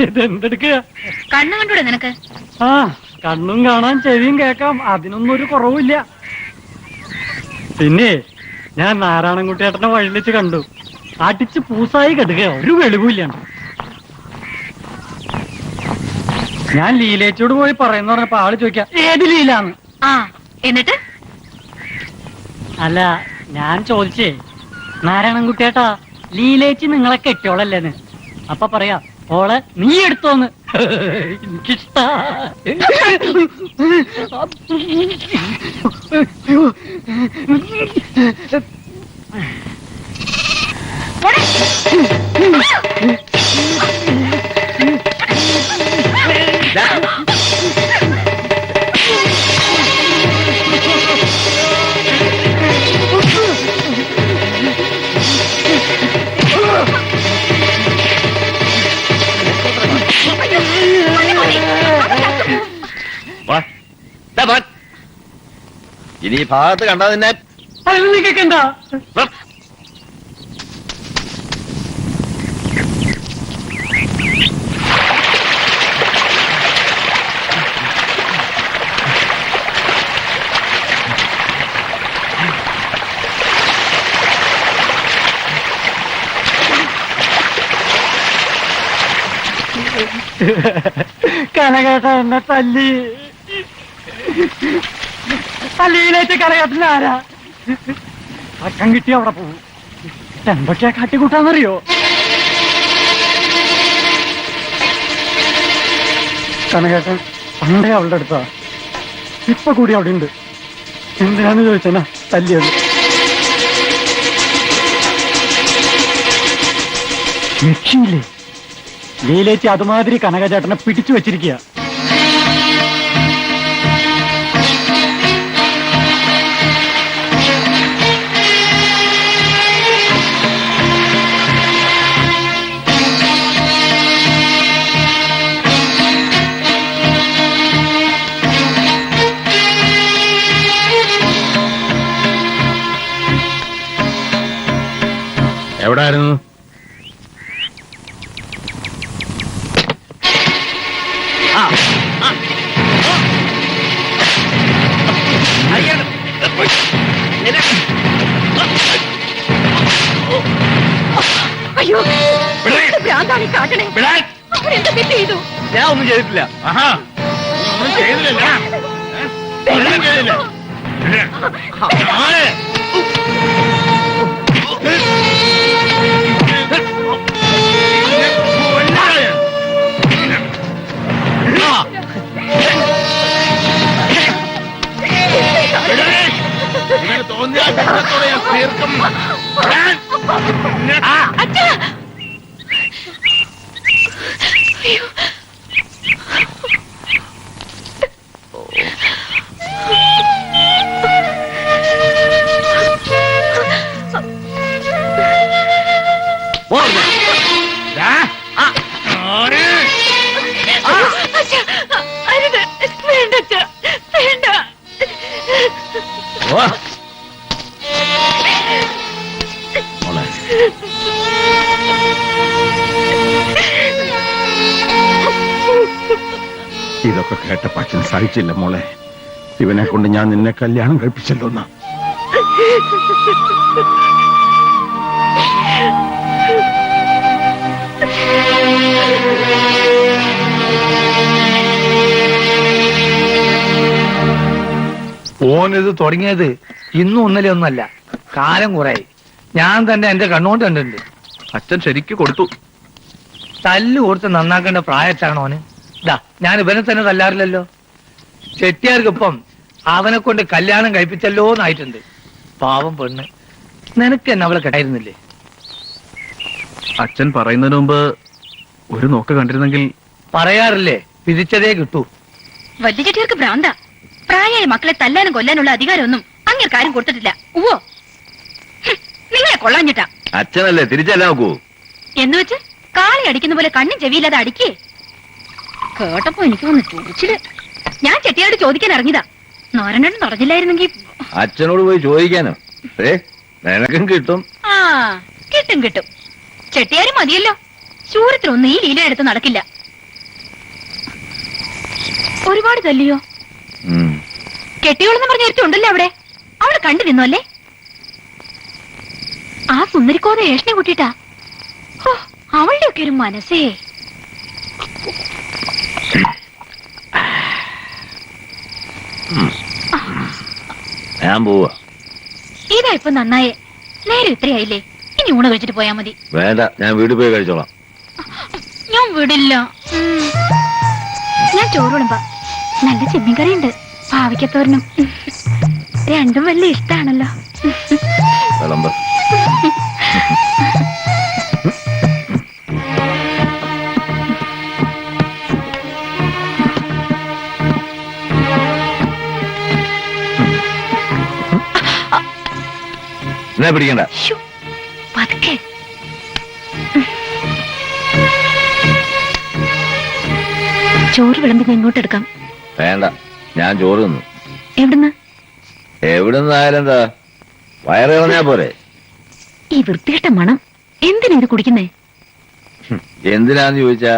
ഇതെന്തെടുക്കുക? കണ്ണു കണ്ടൂടെ നിനക്ക്? ആ, കണ്ണും കാണാൻ ചെവിയും കേക്കാം, അതിനൊന്നും ഒരു കുറവില്ല. പിന്നെ ഞാൻ നാരായണൻകുട്ടിയേട്ടനെ വഴിയിൽ വെച്ച് കണ്ടു. അടിച്ച് പൂസായി കെടുക, ഒരു വെളിവില്ല. ഞാൻ ലീലേച്ചോട് പോയി പറയുന്ന പറഞ്ഞപ്പോ ആള് ചോദിക്കാം ഏത് ലീലാന്ന്. ആ, എന്നിട്ട്? അല്ല, ഞാൻ ചോദിച്ചേ, നാരായണൻകുട്ടിയേട്ടാ ലീലേച്ചി നിങ്ങളെ കെട്ടിയോളല്ലേന്ന്. അപ്പൊ പറയാ ഓളെ നീ എടുത്തോന്ന്. എനിക്കിഷ്ടാ. ഇനി ഈ ഭാഗത്ത് കണ്ടാ നിന്നെ നിൽക്കണ്ട. കനകേട്ട എന്നെ തല്ലി. തല്ലിയിലേക്ക് കനകേട്ടൻ ആരാ? അക്കം കിട്ടി അവിടെ പോകും. എന്തൊക്കെയാ കാട്ടിക്കൂട്ടാന്നറിയോ? കനകേട്ടൻ പണ്ടേ അവളുടെ അടുത്താ, ഇപ്പൊ കൂടി അവിടെ ഉണ്ട്. എന്തിനാന്ന് ചോദിച്ചാ തല്ലിയത്. രക്ഷയില്ലേ? ലീലേച്ചി അതുമാതിരി കനകചേട്ടനെ പിടിച്ചു വെച്ചിരിക്കുക. എവിടായിരുന്നു? അയ്യോ, ഭ്രാന്താണ് ഈ കാട്ടണേ. അവരെന്താ തെറ്റ് ചെയ്തു? ഞാൻ ഒന്നും ചെയ്തിട്ടില്ല. ഒന്നും ചെയ്തില്ല. തോന്നിയ തീർക്കും. ഇതൊക്കെ കേട്ട അച്ഛൻ സഹിച്ചില്ല മോളെ. ഇവനെ കൊണ്ട് ഞാൻ നിന്നെ കല്യാണം കഴിപ്പിച്ചല്ലോ. ഓനിത് തുടങ്ങിയത് ഇന്നും ഒന്നല്ലേ ഒന്നല്ല, കാലം കുറെ. ഞാൻ തന്നെ എന്റെ കണ്ണുകൊണ്ട് കണ്ടിട്ടുണ്ട്. അച്ഛൻ ശരിക്ക് കൊടുത്തു. തല്ല് കൊടുത്ത് നന്നാക്കേണ്ട പ്രായത്താണോ ഓന്? ഇതാ, ഞാൻ ഇവനെ തന്നെ തല്ലാറില്ലല്ലോ. ചെട്ടിയാർക്കിപ്പം അവനെ കൊണ്ട് കല്യാണം കഴിപ്പിച്ചല്ലോ എന്നായിട്ടുണ്ട്. പാവം പെണ്ണ്, നിനക്ക് എന്നെ അവളെ കെട്ടായിരുന്നില്ലേ? അച്ഛൻ പറയുന്നതിന് മുമ്പ് ഒരു നോക്ക് കണ്ടിരുന്നെങ്കിൽ. പറയാറില്ലേ, വിധിച്ചതേ കിട്ടൂ. വലിയ ചെട്ടിയാർക്ക് ഭ്രാന്ത. പ്രായമായ മക്കളെ തല്ലാനും കൊല്ലാനുള്ള അധികാരമൊന്നും അങ്ങേർക്കാരും കൊടുത്തിട്ടില്ല. ഉവ്വോ, നിങ്ങളെ കൊള്ളാഞ്ഞിട്ടാ. അച്ഛനല്ലേ തിരിച്ചല്ല നോക്കൂ. എന്ന് വെച്ച് കാളി അടിക്കുന്ന പോലെ കണ്ണും ചെവിയില്ലാതെ അടിക്കേ. കേട്ടപ്പോ എനിക്ക് വന്ന് ചോദിച്ചില്. ഞാൻ ചെട്ടിയാരോട് ചോദിക്കാൻ ഇറങ്ങിയതാ. നാരായണൻ പറഞ്ഞില്ലായിരുന്നെങ്കിൽ. അച്ഛനോട് പോയി ചോദിക്കാനോ? നിനക്കും കിട്ടും. ആ, കിട്ടും കിട്ടും. ചെട്ടിയാര് മതിയല്ലോ. ശൂരത്തിനൊന്നും ഈ ലീല എടുത്ത് നടക്കില്ല. ഒരുപാട് തല്ലിയോ? കെട്ടിയോളെന്ന് പറഞ്ഞ ഒരുത്തുണ്ടല്ലോ അവിടെ. അവള് കണ്ടു നിന്നോ അല്ലേ? ആ സുന്ദരിക്കോതെ ഏഷനെ കൂട്ടിട്ടാ. ഓ, അവളുടെ ഒക്കെ ഒരു മനസ്സേ. ഞാൻ പോവാ. ഇതാ ഇപ്പൊ നന്നായേ. നേരം ഇത്രയായില്ലേ? ഇനി ഊണ് കഴിച്ചിട്ട് പോയാ മതി. വേണ്ട, ഞാൻ വീട്ടിൽ പോയി കഴിച്ചോളാം. ഞാൻ വിടില്ല. ഞാൻ ചോറ് വിളമ്പാ. നല്ല ചെമ്മീൻ കറിയുണ്ട്, പാവയ്ക്കത്തോരനും. രണ്ടും വലിയ ഇഷ്ടാണല്ലോ. വിളമ്പ്. എന്നെ പിടിക്കണ്ട. പതുക്കെ. ചോറ് വിളമ്പി ഇങ്ങോട്ട് എടുക്കാം. വേണ്ട, ഞാൻ ചോറ് തിന്നു. എവിടുന്ന്? എവിടുന്നായാലും എന്താ, വയറ് കളഞ്ഞാ പോരെ. ഈ വൃത്തികെട്ട മണം എന്തിനാ ഇത് കുടിക്കുന്നേ? എന്തിനാന്ന് ചോദിച്ചാ,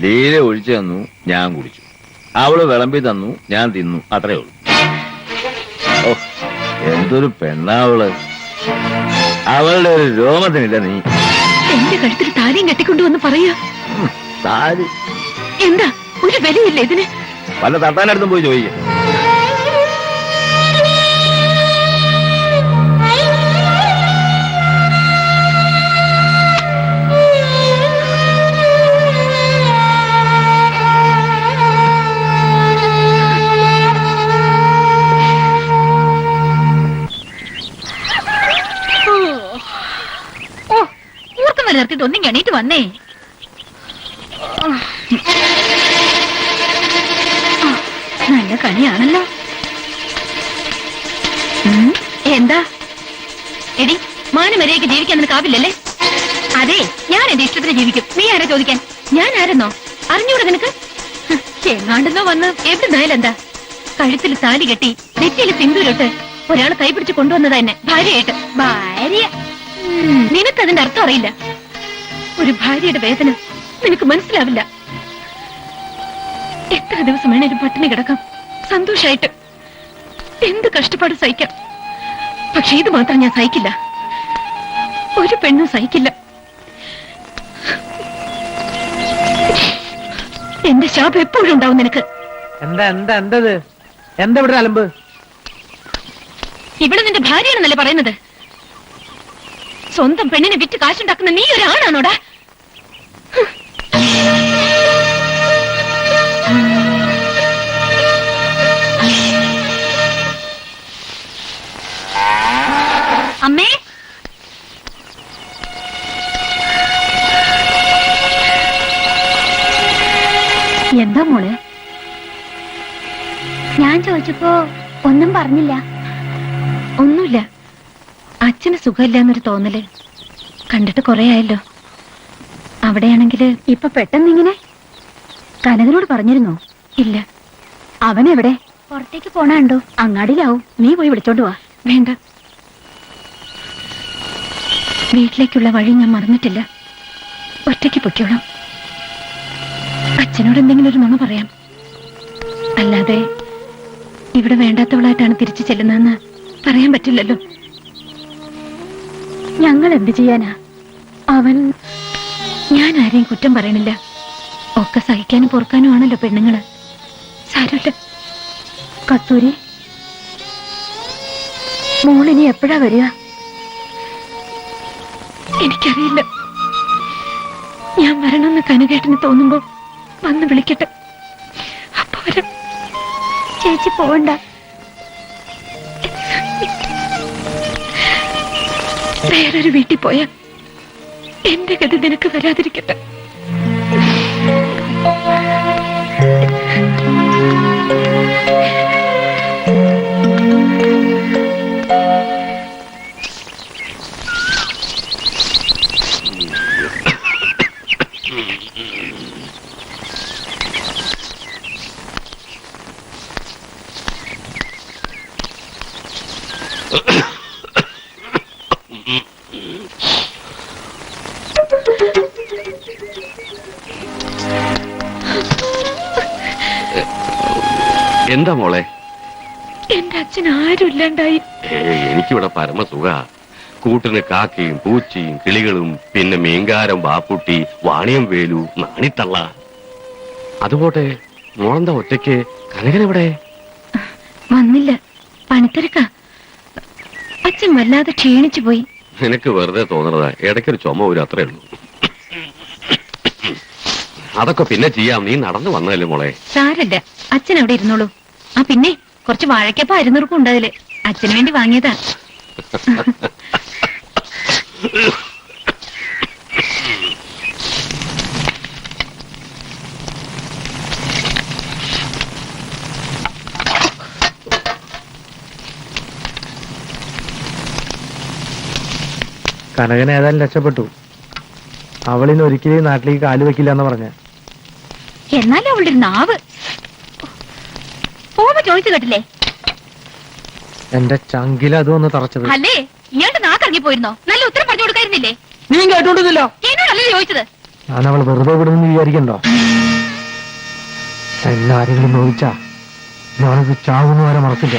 ലീല ഒഴിച്ചു തന്നു, ഞാൻ കുടിച്ചു. അവള് വിളമ്പി തന്നു, ഞാൻ തിന്നു, അത്രേ ഉള്ളൂ. ഓ, എന്തൊരു പെണ്ണാവള്. അവളുടെ ഒരു രോമത്തിനില്ല നീ. എന്റെ കഴുത്തിൽ താലിയും കെട്ടിക്കൊണ്ടുവന്ന് പറയാ. താലി എന്താ, ഒരു വിലയില്ല ഇതിന്? വല്ല തട്ടാനടുത്തും പോയി ചോദിക്കും. നിർത്തിട്ട് ഒന്നും എണീറ്റ് വന്നേ. നല്ല കണിയാണല്ലോ. എന്താ എടി, മാനമര്യാദയ്ക്ക് ജീവിക്കാൻ നിനക്കാവില്ലല്ലേ? അതെ, ഞാൻ എന്റെ ഇഷ്ടത്തിന് ജീവിക്കും. നീ ആരാ ചോദിക്കാൻ? ഞാൻ ആരെന്നോ അറിഞ്ഞൂടെ നിനക്ക്? എങ്ങാണ്ടെന്നോ വന്ന് എവിടുന്നായാലും എന്താ? കഴുത്തിൽ താലി കെട്ടി നെറ്റിയിൽ സിന്ദൂരിട്ട് ഒരാൾ കൈപിടിച്ച് കൊണ്ടുവന്നത് തന്നെ ഭാര്യയായിട്ട്. ഭാര്യ? നിനക്കതിന്റെ അർത്ഥം അറിയില്ല. ഒരു ഭാര്യയുടെ വേദന നിനക്ക് മനസ്സിലാവില്ല. എത്ര ദിവസം വേണേലും പട്ടിണി കിടക്കാം, സന്തോഷായിട്ട്. എന്ത് കഷ്ടപ്പാട് സഹിക്കാം. പക്ഷെ ഇത് മാത്രം ഞാൻ സഹിക്കില്ല. ഒരു പെണ്ണും സഹിക്കില്ല. എന്റെ ശാപം എപ്പോഴും ഉണ്ടാവും നിനക്ക്. എന്താ എന്താ എന്തത്? എന്താ ഇവിടെ അലമ്പ്? ഇവിടെ നിന്റെ ഭാര്യയാണെന്നല്ലേ പറയുന്നത്? സ്വന്തം പെണ്ണിനെ വിറ്റ് കാശുണ്ടാക്കുന്ന നീ ഒരാണാണോടാ? അമ്മേ, എന്താ മോളെ? ഞാൻ ചോദിച്ചപ്പോ ഒന്നും പറഞ്ഞില്ല. ഒന്നുമില്ല. അച്ഛന് സുഖമില്ലാന്നൊരു തോന്നല്. കണ്ടിട്ട് കൊറേ ആയല്ലോ. അവിടെയാണെങ്കില് ഇപ്പൊ പെട്ടെന്നിങ്ങനെ കനകനോട് പറഞ്ഞിരുന്നോ? ഇല്ല. അവനെവിടെ? പുറത്തേക്ക് പോണാണ്ടോ? അങ്ങാടിയിലാവും. നീ പോയി വിളിച്ചോണ്ട് വാ. വേണ്ട, വീട്ടിലേക്കുള്ള വഴി ഞാൻ മറന്നിട്ടില്ല. ഒറ്റയ്ക്ക് പൊയ്ക്കോളാം. അച്ഛനോട് എന്തെങ്കിലും ഒരു നുണ പറയാം. അല്ലാതെ ഇവിടെ വേണ്ടാത്തവളായിട്ടാണ് തിരിച്ചു ചെല്ലുന്നതെന്ന് പറയാൻ പറ്റില്ലല്ലോ. ഞങ്ങൾ എന്ത് ചെയ്യാനാ? അവൻ, ഞാൻ ആരെയും കുറ്റം പറയണില്ല. ഒക്കെ സഹിക്കാനും പൊറുക്കാനും ആണല്ലോ പെണ്ണുങ്ങള്. സാരമില്ല. കസ്തൂരി, മോളിനി എപ്പോഴാ വരിക? എനിക്കറിയില്ല. ഞാൻ വരണമെന്ന് കനകേട്ടന് തോന്നുമ്പോ വന്ന് വിളിക്കട്ടെ. അപ്പൊ വരാം. ചേച്ചി പോവണ്ട. വേറൊരു വീട്ടിൽ പോയാ എന്റെ ഗതി നിനക്ക് വരാതിരിക്കട്ടെ. എന്താ മോളെ? എന്റെ അച്ഛൻ ആരും ഇല്ലാണ്ടായി. എനിക്കിവിടെ പരമസുഖ. കൂട്ടിന് കാക്കയും പൂച്ചയും കിളികളും പിന്നെ മീൻകാരം ബാപ്പുട്ടി വാണിയം വേലു നാണിത്തള്ള. അതുപോട്ടെ മോളെന്താ ഒറ്റയ്ക്ക്? കനകനെവിടെ? വന്നില്ല, പണിത്തിരക്കാ. അച്ഛൻ വല്ലാതെ ക്ഷീണിച്ചു പോയി. നിനക്ക് വെറുതെ തോന്നണതാ, ഇടയ്ക്കൊരു ചുമ വരും, അത്രേ ഉള്ളൂ. അതൊക്കെ പിന്നെ ചെയ്യാം, നീ നടന്നു വന്നതല്ലേ മോളെ. സാരല്ല, അച്ഛൻ അവിടെ ഇരുന്നോളൂ. ആ പിന്നെ കുറച്ച് വാഴക്കപ്പ അരിനുറുക്കും ഉണ്ടതില്, അച്ഛന് വേണ്ടി വാങ്ങിയതാ. കനകൻ ഏതായാലും രക്ഷപ്പെട്ടു. അവളിന് ഒരിക്കലും നാട്ടിലേക്ക് കാല് വെക്കില്ല എന്ന് പറഞ്ഞ. എന്നാലും അവളുടെ ഒരു നാവ്. പോവുമ്പോ ചോദിച്ചു കേട്ടില്ലേ? എന്റെ ചങ്കില അതും ഒന്ന് തറച്ചത്. അല്ലേ, ഇയാളുടെ നാക്കിറങ്ങി പോയിരുന്നോ? നല്ല ഉത്തരം പറഞ്ഞു കൊടുക്കായിരുന്നില്ലേ? നീ കേട്ടോണ്ടില്ല. എന്നോടല്ലേ ചോദിച്ചത്? ഞാൻ അവൾ വെറുതെ വിടുമെന്ന് വിചാരിക്കണ്ടോ? എല്ലാരെങ്കിലും നോവിച്ചാ ഞാനത് ചാവുന്ന വരെ മറക്കില്ല.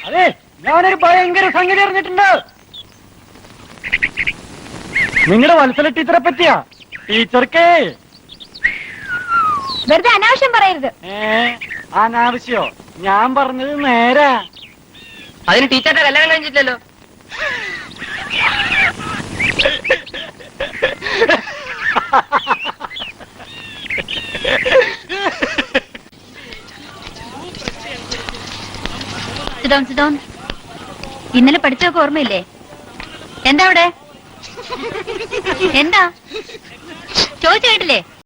അതെ, ഞാനൊരു ഭയങ്കര സംഗതി അറിഞ്ഞിട്ടുണ്ട്. നിങ്ങളുടെ വത്സല ടീച്ചറെ പറ്റിയാ. ടീച്ചർക്ക് വെറുതെ അനാവശ്യം പറയരുത്. അനാവശ്യോ? ഞാൻ പറഞ്ഞത് നേരാ. അതിന് ടീച്ചറുടെ കല്യാണം കഴിഞ്ഞിട്ടില്ലല്ലോ. ഇന്നലെ പഠിച്ചൊക്കെ ഓർമ്മയില്ലേ? എന്താ അവിടെ? എന്താ ചോദിച്ചു കേട്ടില്ലേ?